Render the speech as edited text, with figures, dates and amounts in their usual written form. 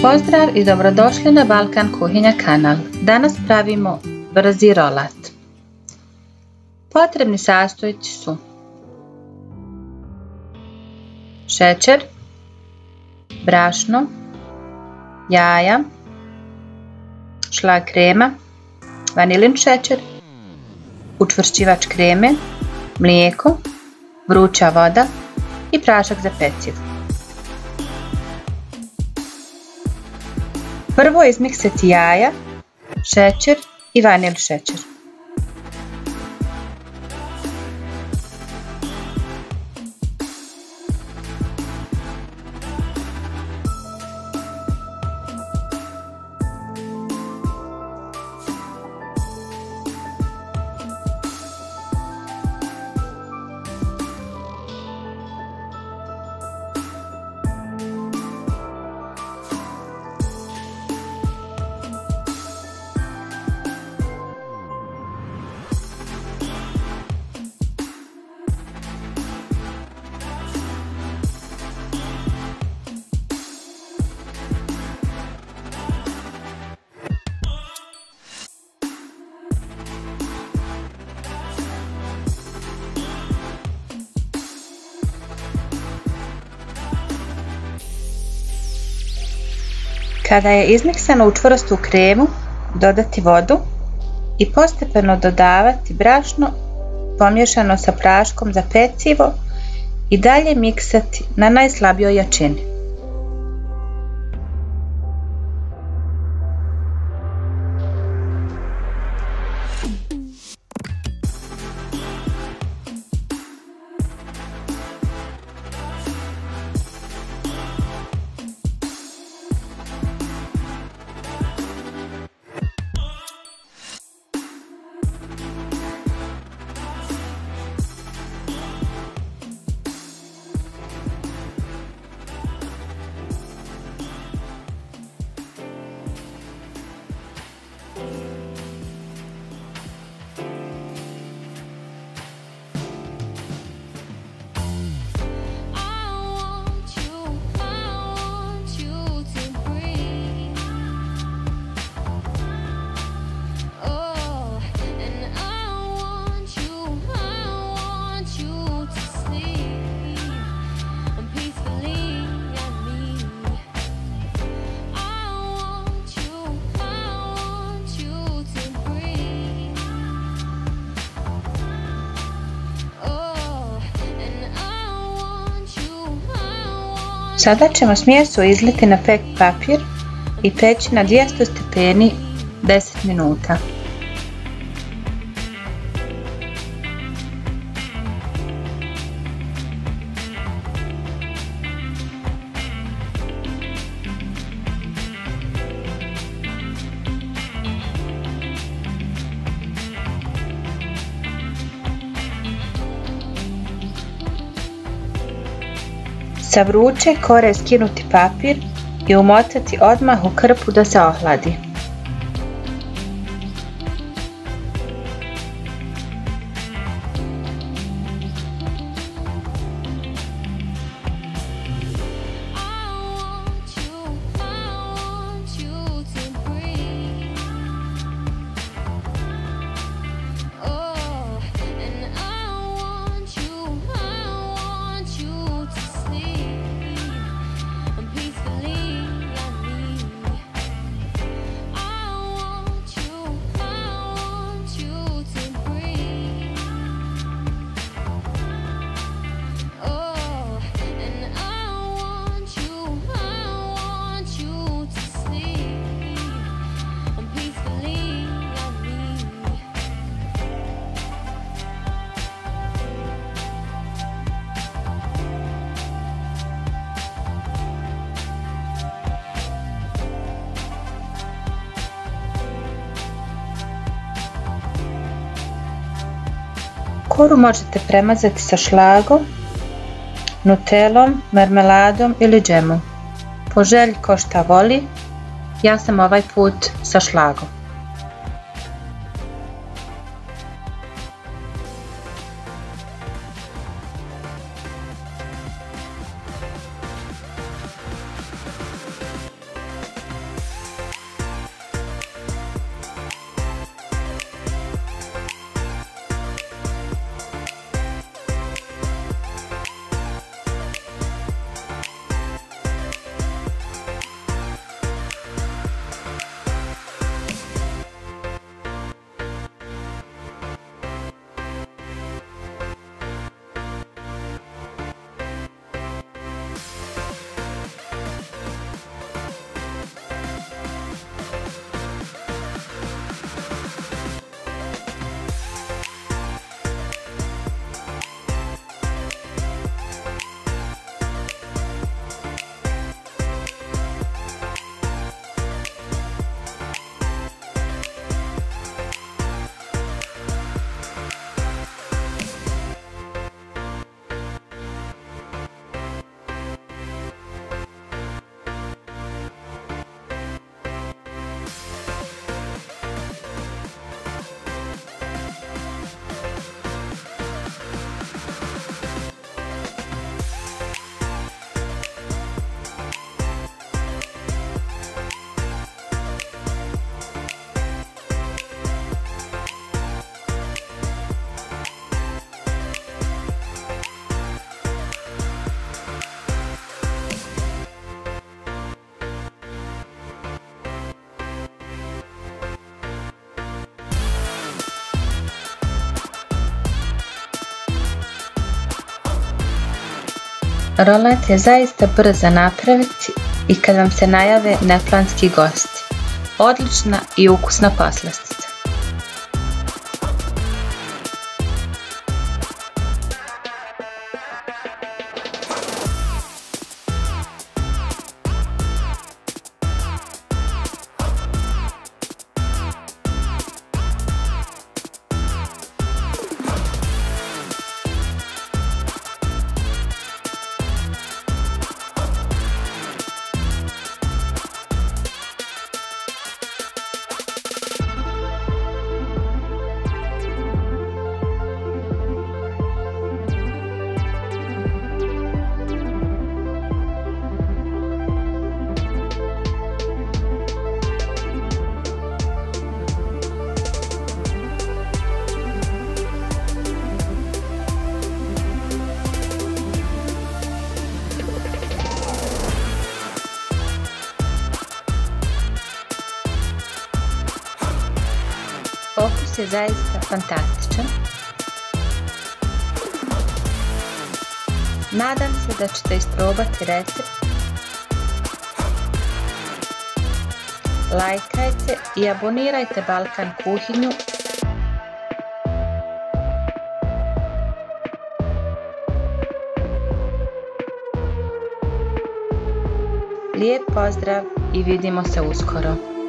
Pozdrav i dobrodošli na Balkan Kuhinja kanal. Danas pravimo brzi rolat. Potrebni sastojci su šećer, brašno, jaja, šlag krema, vanilin šećer, učvršćivač kreme, mlijeko, vruća voda i prašak za pecivo. Prvo izmiksati jaja, šećer i vanil šećer. Kada je izmiksano u čvrstu kremu, dodati vodu i postepeno dodavati brašno pomiješano sa praškom za pecivo i dalje miksati na najslabijoj jačini. Sada ćemo smjesu izliti na pek papir i peći na 200 stepeni 10 minuta. Sa vruće kore skinuti papir i umotati odmah u krpu da se ohladi. Koru možete premazati sa šlagom, nutelom, marmeladom ili džemom. Po želji ko šta voli, ja sam ovaj put sa šlagom. Rolet je zaista brz za napraviti i kad vam se najave neplanski gosti. Odlična i ukusna poslastica. Okus je zaista fantastičan. Nadam se da ćete isprobati recept. Lajkajte i abonirajte Balkan kuhinju. Lijep pozdrav i vidimo se uskoro.